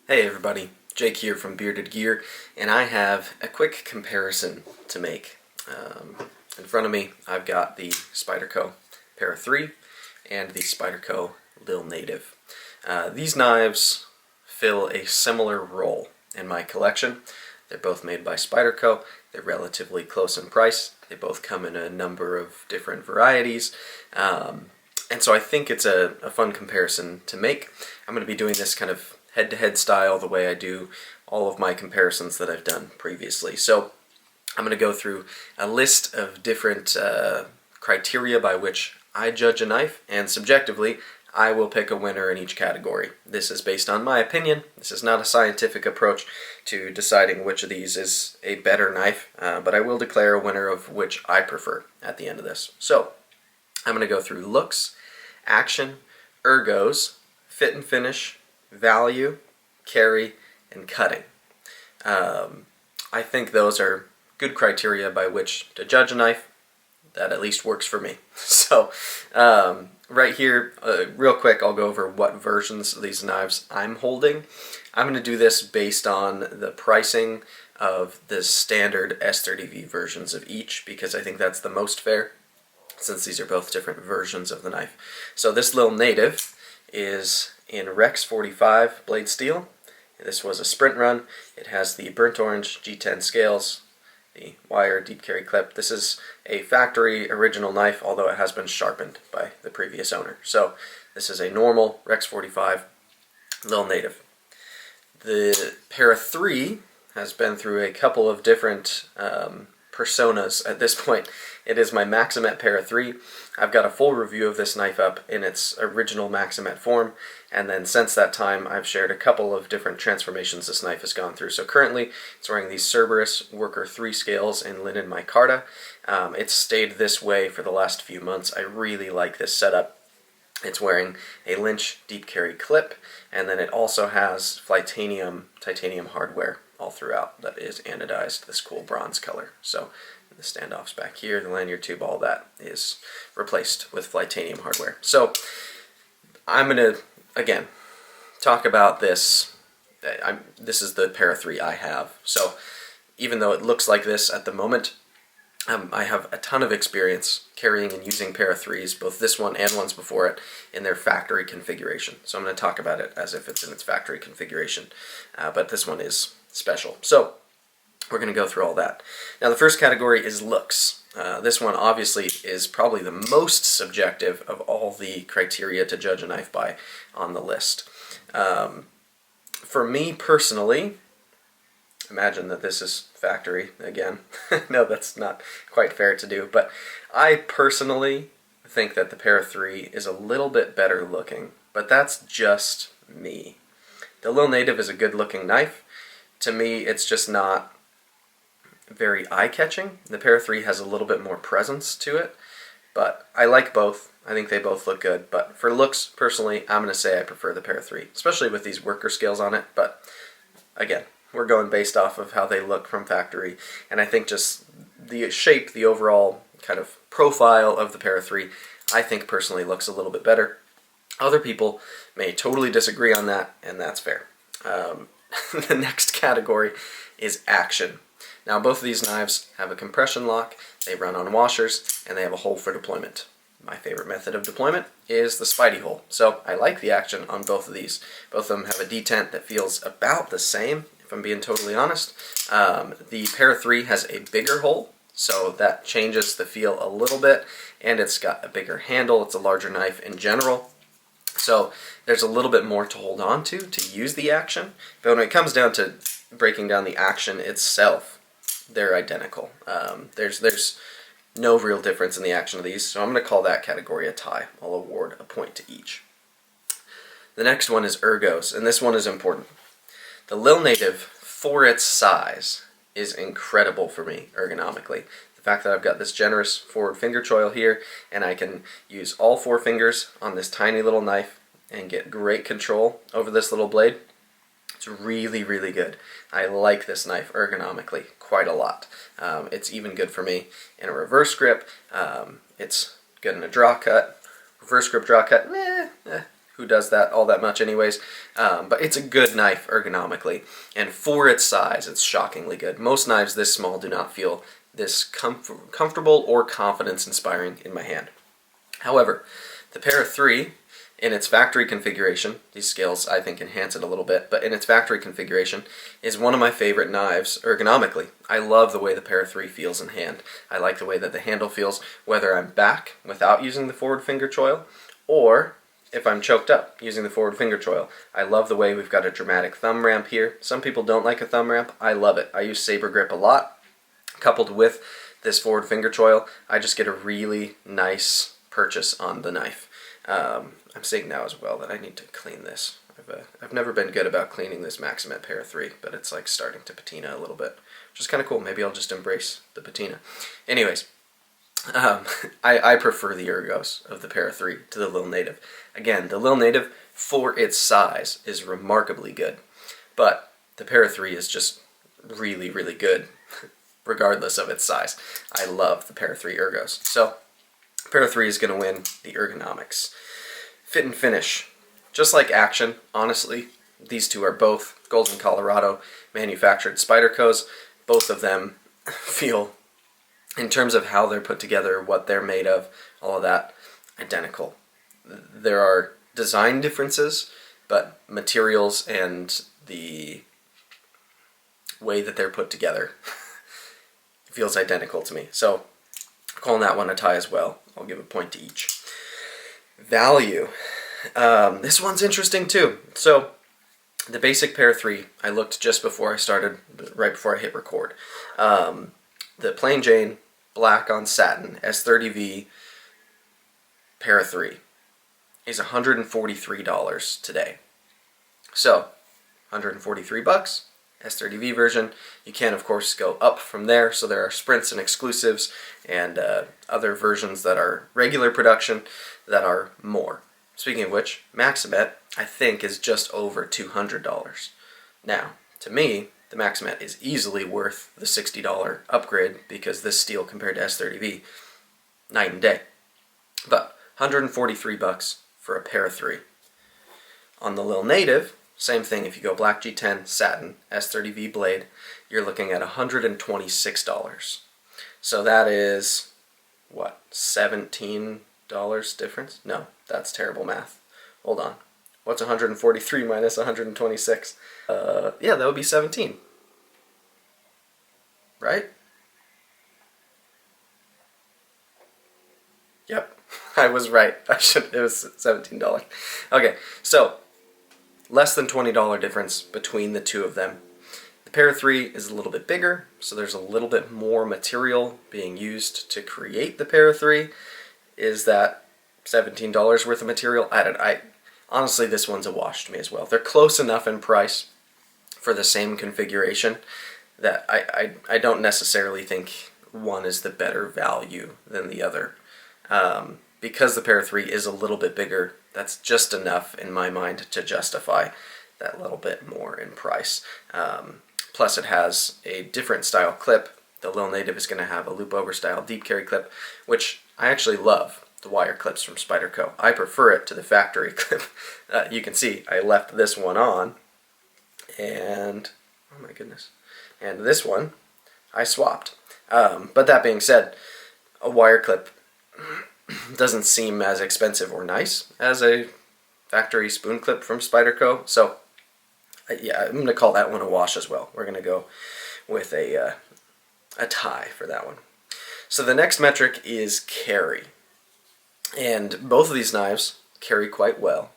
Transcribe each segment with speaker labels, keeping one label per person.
Speaker 1: Hey everybody, Jake here from Bearded Gear, and I have a quick comparison to make. In front of me I've got the Spyderco Para3 and the Spyderco Lil Native. These knives fill a similar role in my collection. They're both made by Spyderco, they're relatively close in price, they both come in a number of different varieties, and so I think it's a fun comparison to make. I'm going to be doing this kind of head-to-head style the way I do all of my comparisons that I've done previously. So I'm going to go through a list of different criteria by which I judge a knife, and subjectively I will pick a winner in each category. This is based on my opinion. This is not a scientific approach to deciding which of these is a better knife, but I will declare a winner of which I prefer at the end of this. So I'm going to go through looks, action, ergos, fit and finish, value, carry, and cutting. I think those are good criteria by which to judge a knife. That at least works for me. So right here, real quick, I'll go over what versions of these knives I'm holding. I'm going to do this based on the pricing of the standard S30V versions of each, because I think that's the most fair, since these are both different versions of the knife. So this Lil Native is in Rex 45 blade steel. This was a sprint run. It has the burnt orange G10 scales, the wire deep carry clip. This is a factory original knife, although it has been sharpened by the previous owner. So this is a normal Rex 45 Lil Native. The Para3 has been through a couple of different personas at this point. It is my Maximet Para3. I've got a full review of this knife up in its original Maximet form, and then since that time I've shared a couple of different transformations this knife has gone through. So currently it's wearing these Cerberus Worker 3 scales in linen micarta. It's stayed this way for the last few months. I really like this setup. It's wearing a Lynch deep carry clip, and then it also has titanium hardware all throughout that is anodized, this cool bronze color. So the standoffs back here, the lanyard tube, all that is replaced with titanium hardware. So I'm going to, again, talk about this. This is the Para3 I have. So even though it looks like this at the moment, I have a ton of experience carrying and using Para3s, both this one and ones before it, in their factory configuration. So I'm going to talk about it as if it's in its factory configuration, but this one is special. So we're going to go through all that. Now the first category is looks. This one obviously is probably the most subjective of all the criteria to judge a knife by on the list. For me personally, imagine that this is factory again. No, that's not quite fair to do, but I personally think that the Para3 is a little bit better looking, but that's just me. The Lil Native is a good looking knife. To me, it's just not very eye-catching. The Para3 has a little bit more presence to it, but I like both. I think they both look good, but for looks, personally, I'm going to say I prefer the Para3, especially with these worker scales on it, but again, we're going based off of how they look from factory, and I think just the shape, the overall kind of profile of the Para3, I think personally looks a little bit better. Other people may totally disagree on that, and that's fair. The next category is action. Now both of these knives have a compression lock, they run on washers, and they have a hole for deployment. My favorite method of deployment is the Spidey hole. So I like the action on both of these. Both of them have a detent that feels about the same, if I'm being totally honest. The Para3 has a bigger hole, so that changes the feel a little bit, and it's got a bigger handle. It's a larger knife in general. So there's a little bit more to hold on to use the action. But when it comes down to breaking down the action itself, they're identical. There's no real difference in the action of these, so I'm going to call that category a tie. I'll award a point to each. The next one is ergos, and this one is important. The Lil Native, for its size, is incredible for me ergonomically. The fact that I've got this generous forward finger choil here, and I can use all 4 fingers on this tiny little knife and get great control over this little blade, it's really, really good. I like this knife ergonomically quite a lot. It's even good for me in a reverse grip. It's good in a draw cut. Reverse grip draw cut, who does that all that much anyways, but it's a good knife ergonomically, and for its size, it's shockingly good. Most knives this small do not feel this comfortable or confidence-inspiring in my hand. However, the Para3, in its factory configuration, these scales I think enhance it a little bit, but in its factory configuration is one of my favorite knives ergonomically. I love the way the Para3 feels in hand. I like the way that the handle feels, whether I'm back without using the forward finger choil, or if I'm choked up using the forward finger choil. I love the way we've got a dramatic thumb ramp here. Some people don't like a thumb ramp. I love it. I use saber grip a lot. Coupled with this forward finger choil, I just get a really nice purchase on the knife. I'm seeing now as well that I need to clean this. I've never been good about cleaning this Maximet Para3, but it's like starting to patina a little bit, which is kind of cool. Maybe I'll just embrace the patina. Anyways, I prefer the ergos of the Para3 to the Lil Native. Again, the Lil Native, for its size, is remarkably good, but the Para3 is just really, really good, regardless of its size. I love the Para3 ergos. So, Para3 is going to win the ergonomics. Fit and finish. Just like action, honestly, these two are both Golden, Colorado manufactured Spydercos. Both of them feel, in terms of how they're put together, what they're made of, all of that, identical. There are design differences, but materials and the way that they're put together feels identical to me. So, calling that one a tie as well. I'll give a point to each. Value. This one's interesting too. So, the basic Para3, I looked just before I started, right before I hit record. The plain Jane, black on satin, S30V Para3 is $143 today. So, 143 bucks. S30V version. You can, of course, go up from there, so there are sprints and exclusives and other versions that are regular production that are more. Speaking of which, Maximet, I think, is just over $200. Now, to me, the Maximet is easily worth the $60 upgrade because this steel compared to S30V, night and day. But 143 bucks for a Para3. On the Lil Native, same thing, if you go black G10, satin, S30V blade, you're looking at $126. So that is, what, $17 difference? No, that's terrible math. Hold on. What's 143 minus 126? Yeah, that would be 17. Right? Yep, I was right. It was $17. Okay, so less than $20 difference between the two of them. The Para3 is a little bit bigger, so there's a little bit more material being used to create the Para3. Is that $17 worth of material? Honestly, this one's a wash to me as well. They're close enough in price for the same configuration that I don't necessarily think one is the better value than the other. Because the Para3 is a little bit bigger, that's just enough in my mind to justify that little bit more in price. Plus it has a different style clip. The Lil Native is going to have a loop over style deep carry clip, which I actually love, the wire clips from Spyderco. I prefer it to the factory clip. You can see I left this one on, and oh my goodness, and this one I swapped. But that being said, a wire clip doesn't seem as expensive or nice as a factory spoon clip from Spyderco, so yeah, I'm going to call that one a wash as well. We're going to go with a tie for that one. So the next metric is carry, and both of these knives carry quite well.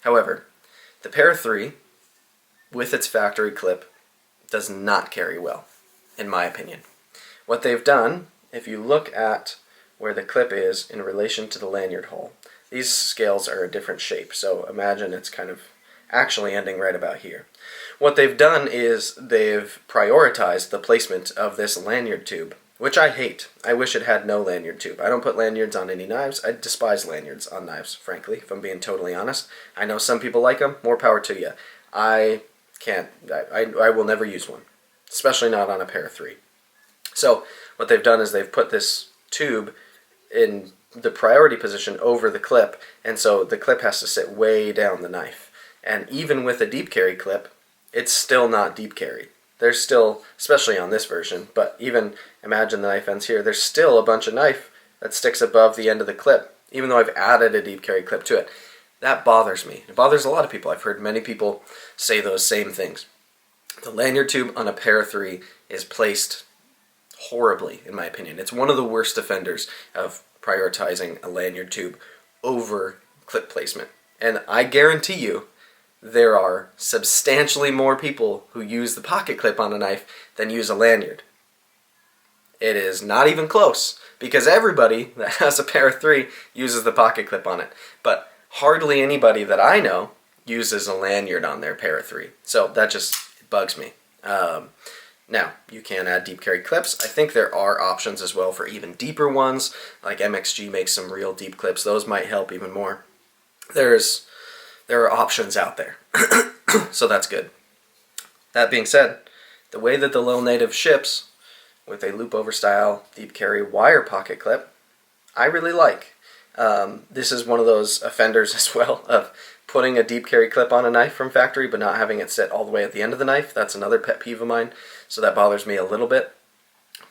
Speaker 1: However, the Para3 with its factory clip does not carry well, in my opinion. What they've done, if you look at where the clip is in relation to the lanyard hole, these scales are a different shape, so imagine it's kind of actually ending right about here. What they've done is they've prioritized the placement of this lanyard tube, which I hate. I wish it had no lanyard tube. I don't put lanyards on any knives. I despise lanyards on knives, frankly, if I'm being totally honest. I know some people like them. More power to you. I can't. I will never use one, especially not on a Para3. So what they've done is they've put this tube in the priority position over the clip, and so the clip has to sit way down the knife. And even with a deep carry clip, it's still not deep carry. There's still, especially on this version, but even imagine the knife ends here, there's still a bunch of knife that sticks above the end of the clip, even though I've added a deep carry clip to it. That bothers me. It bothers a lot of people. I've heard many people say those same things. The lanyard tube on a Para 3 is placed horribly, in my opinion. It's one of the worst offenders of prioritizing a lanyard tube over clip placement. And I guarantee you, there are substantially more people who use the pocket clip on a knife than use a lanyard. It is not even close, because everybody that has a Para 3 uses the pocket clip on it. But hardly anybody that I know uses a lanyard on their Para 3. So that just bugs me. Now, you can add deep carry clips. I think there are options as well for even deeper ones, like MXG makes some real deep clips. Those might help even more. There are options out there, so that's good. That being said, the way that the Lil Native ships with a loop over style deep carry wire pocket clip, I really like. This is one of those offenders as well of putting a deep carry clip on a knife from factory but not having it sit all the way at the end of the knife. That's another pet peeve of mine, so that bothers me a little bit.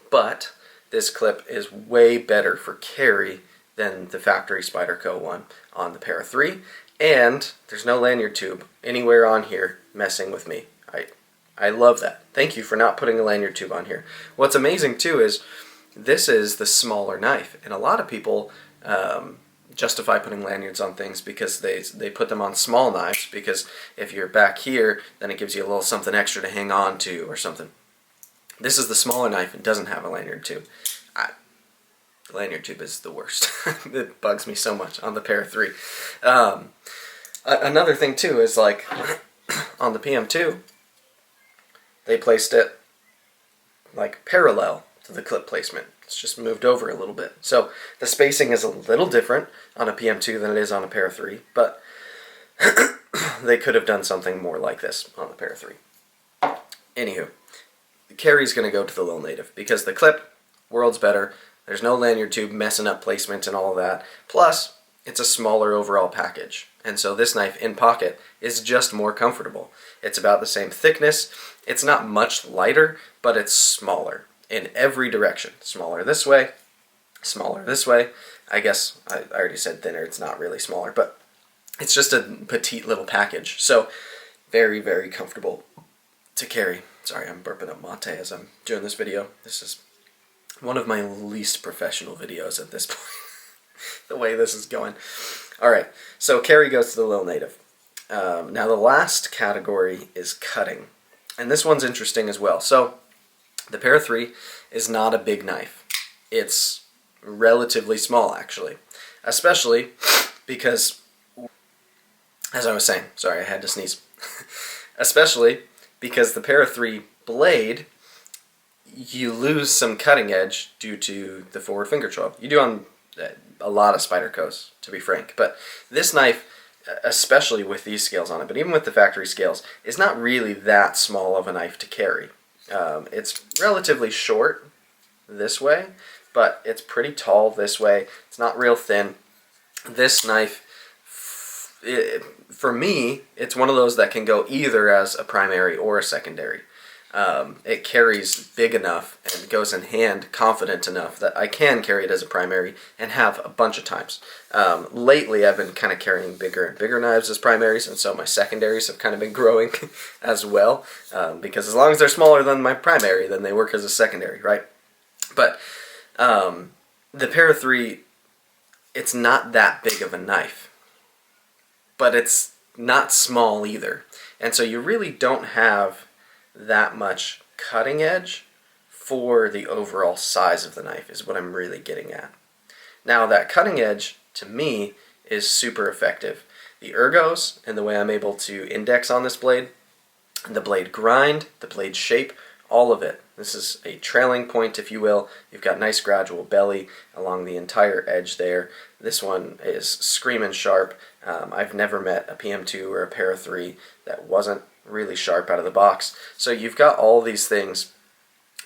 Speaker 1: But this clip is way better for carry than the factory Spyderco one on the Para 3. And there's no lanyard tube anywhere on here messing with me. I love that. Thank you for not putting a lanyard tube on here. What's amazing too is this is the smaller knife, and a lot of people justify putting lanyards on things because they put them on small knives, because if you're back here, then it gives you a little something extra to hang on to or something. This is the smaller knife and doesn't have a lanyard tube. The lanyard tube is the worst. It bugs me so much on the Para 3. Another thing too is, like, on the PM2, they placed it like parallel to the clip placement. It's just moved over a little bit. So the spacing is a little different on a PM2 than it is on a Para 3, but they could have done something more like this on the Para 3. Anywho, the carry's going to go to the Lil Native because the clip, world's better. There's no lanyard tube messing up placement and all of that. Plus, it's a smaller overall package. And so this knife in pocket is just more comfortable. It's about the same thickness. It's not much lighter, but it's smaller in every direction. Smaller this way, smaller this way. I guess I already said thinner. It's not really smaller, but it's just a petite little package. So very, very comfortable to carry. Sorry, I'm burping up mate as I'm doing this video. This is one of my least professional videos at this point. The way this is going. Alright, so carry goes to the Lil Native. Now the last category is cutting. And this one's interesting as well. So the Para 3 is not a big knife. It's relatively small, actually. Especially because, as I was saying, sorry, I had to sneeze. Especially because the Para 3 blade, you lose some cutting edge due to the forward finger choil. You do on a lot of Spydercos, to be frank. But this knife, especially with these scales on it, but even with the factory scales, is not really that small of a knife to carry. It's relatively short this way, but it's pretty tall this way. It's not real thin. This knife, for me, it's one of those that can go either as a primary or a secondary. It carries big enough and goes in hand confident enough that I can carry it as a primary and have a bunch of times. Lately I've been kind of carrying bigger and bigger knives as primaries, and so my secondaries have kind of been growing as well, because as long as they're smaller than my primary, then they work as a secondary, right? But the Para 3, it's not that big of a knife, but it's not small either, and so you really don't have that much cutting edge for the overall size of the knife is what I'm really getting at. Now that cutting edge, to me, is super effective. The ergos and the way I'm able to index on this blade, the blade grind, the blade shape, all of it. This is a trailing point, if you will. You've got nice gradual belly along the entire edge there. This one is screaming sharp. I've never met a PM2 or a Para 3 that wasn't really sharp out of the box. So you've got all these things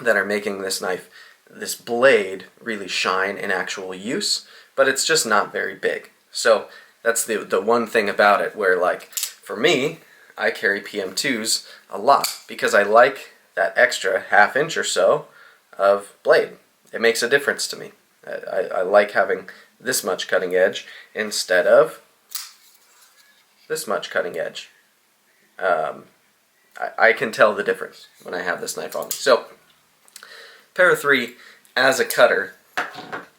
Speaker 1: that are making this knife, this blade, really shine in actual use, but it's just not very big. So that's the one thing about it where, like, for me, I carry PM2s a lot because I like that extra ½ inch or so of blade. It makes a difference to me. I like having this much cutting edge instead of this much cutting edge. I can tell the difference when I have this knife on me. So, Para3 as a cutter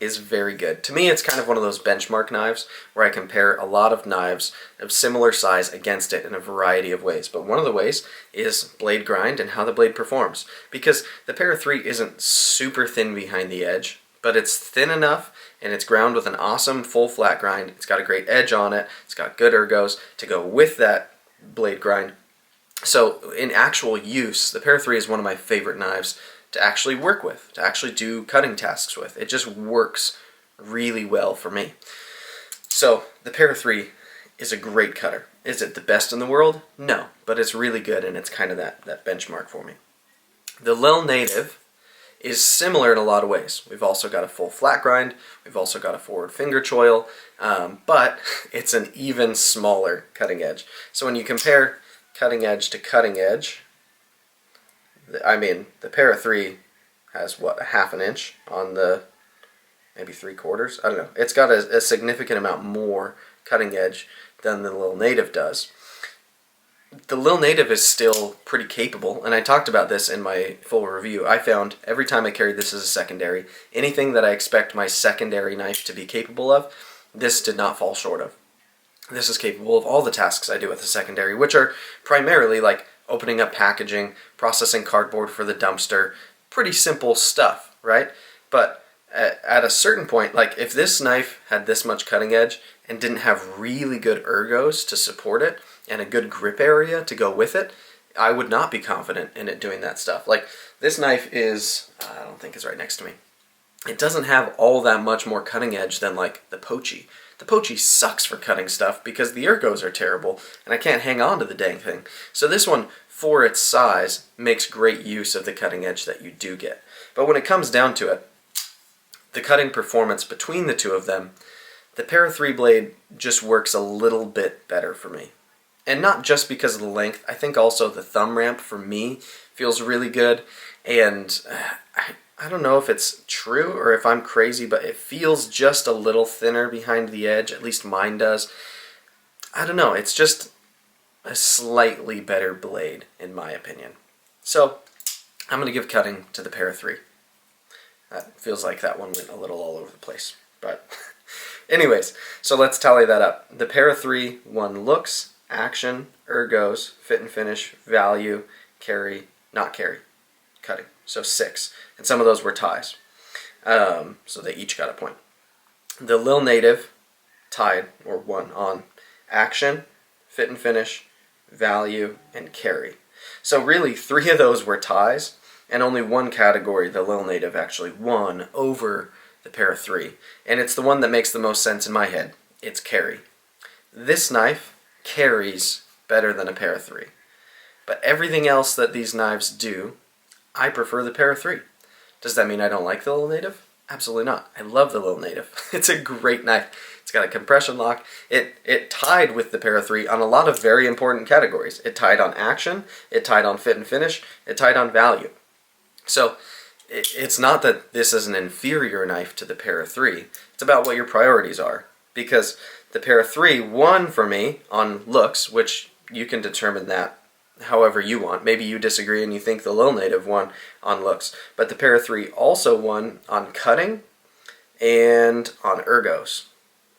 Speaker 1: is very good. To me, it's kind of one of those benchmark knives where I compare a lot of knives of similar size against it in a variety of ways. But one of the ways is blade grind and how the blade performs. Because the Para3 isn't super thin behind the edge, but it's thin enough and it's ground with an awesome full flat grind. It's got a great edge on it. It's got good ergos to go with that blade grind. So in actual use, the Para3 is one of my favorite knives to actually work with, to actually do cutting tasks with. It just works really well for me. So the Para3 is a great cutter. Is it the best in the world? No, but it's really good and it's kind of that benchmark for me. The Lil Native is similar in a lot of ways. We've also got a full flat grind, we've also got a forward finger choil, but it's an even smaller cutting edge. So when you compare cutting edge to cutting edge, I mean, the Para3 has, what, a ½ inch on the, maybe 3/4? I don't know. It's got a significant amount more cutting edge than the Lil Native does. The Lil Native is still pretty capable, and I talked about this in my full review. I found every time I carried this as a secondary, anything that I expect my secondary knife to be capable of, this did not fall short of. This is capable of all the tasks I do with a secondary, which are primarily like opening up packaging, processing cardboard for the dumpster, pretty simple stuff, right? But at a certain point, like if this knife had this much cutting edge and didn't have really good ergos to support it and a good grip area to go with it, I would not be confident in it doing that stuff. Like this knife is, I don't think it's right next to me. It doesn't have all that much more cutting edge than like the Pochi. The Pochi sucks for cutting stuff because the ergos are terrible and I can't hang on to the dang thing. So this one, for its size, makes great use of the cutting edge that you do get. But when it comes down to it, the cutting performance between the two of them, the Para3 blade just works a little bit better for me. And not just because of the length, I think also the thumb ramp for me feels really good. And I don't know if it's true or if I'm crazy, but it feels just a little thinner behind the edge, at least mine does. I don't know, it's just a slightly better blade in my opinion. So I'm going to give cutting to the Para3. That feels like that one went a little all over the place. But anyways, so let's tally that up. The Para3 won looks, action, ergos, fit and finish, value, carry, not carry, cutting. So 6. And some of those were ties. So they each got a point. The Lil Native tied, or won, on action, fit and finish, value, and carry. So really 3 of those were ties, and only one category the Lil Native actually won over the Para3. And it's the one that makes the most sense in my head. It's carry. This knife carries better than a Para3. But everything else that these knives do, I prefer the Para3. Does that mean I don't like the Lil Native? Absolutely not. I love the Lil Native. It's a great knife. It's got a compression lock. It tied with the Para3 on a lot of very important categories. It tied on action, it tied on fit and finish, it tied on value. So it's not that this is an inferior knife to the Para3. It's about what your priorities are. Because the Para3 won for me on looks, which you can determine that however you want. Maybe you disagree and you think the Lil Native won on looks. But the Para3 also won on cutting and on ergos.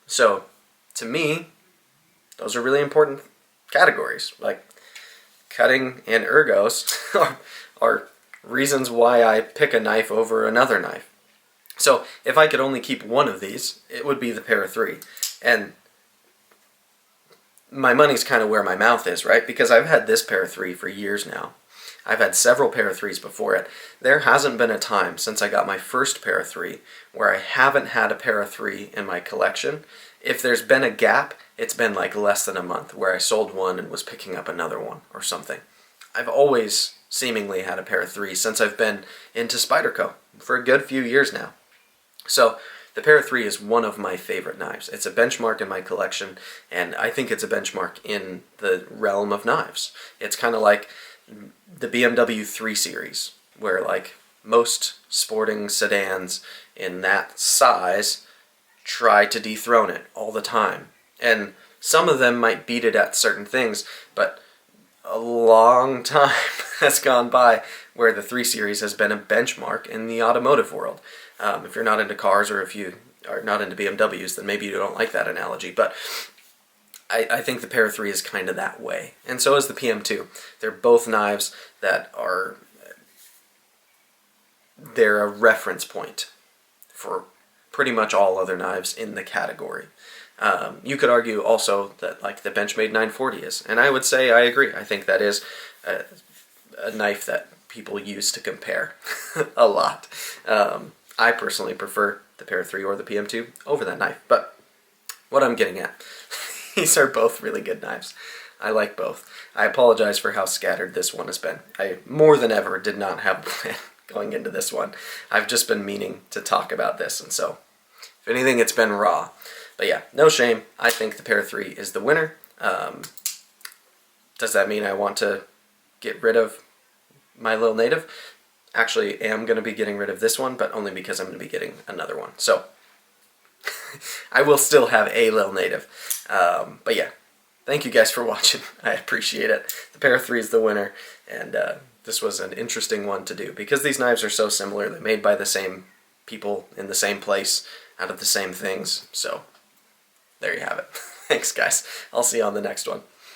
Speaker 1: So, to me, those are really important categories. Like, cutting and ergos are reasons why I pick a knife over another knife. So, if I could only keep one of these, it would be the Para3. And my money's kind of where my mouth is, right? Because I've had this Para3 for years now. I've had several Para3s before it. There hasn't been a time since I got my first Para3 where I haven't had a Para3 in my collection. If there's been a gap, it's been like less than a month where I sold one and was picking up another one or something. I've always seemingly had a Para3 since I've been into Spyderco for a good few years now. So the Para3 is one of my favorite knives. It's a benchmark in my collection, and I think it's a benchmark in the realm of knives. It's kind of like the BMW 3 Series, where like most sporting sedans in that size try to dethrone it all the time. And some of them might beat it at certain things, but a long time has gone by where the 3 Series has been a benchmark in the automotive world. If you're not into cars, or if you are not into BMWs, then maybe you don't like that analogy, but I think the Para3 is kind of that way. And so is the PM2. They're both knives that are, they're a reference point for pretty much all other knives in the category. You could argue also that like the Benchmade 940 is, and I would say I agree. I think that is a knife that people use to compare a lot. I personally prefer the Para3 or the PM2 over that knife, but what I'm getting at, these are both really good knives. I like both. I apologize for how scattered this one has been. I more than ever did not have a plan going into this one. I've just been meaning to talk about this, and so if anything, it's been raw. But yeah, no shame. I think the Para3 is the winner. Does that mean I want to get rid of my Lil Native? Actually, am going to be getting rid of this one, but only because I'm going to be getting another one. So I will still have a Lil Native. But yeah, thank you guys for watching. I appreciate it. The Para3 is the winner, and this was an interesting one to do because these knives are so similar. They're made by the same people in the same place out of the same things. So there you have it. Thanks, guys. I'll see you on the next one.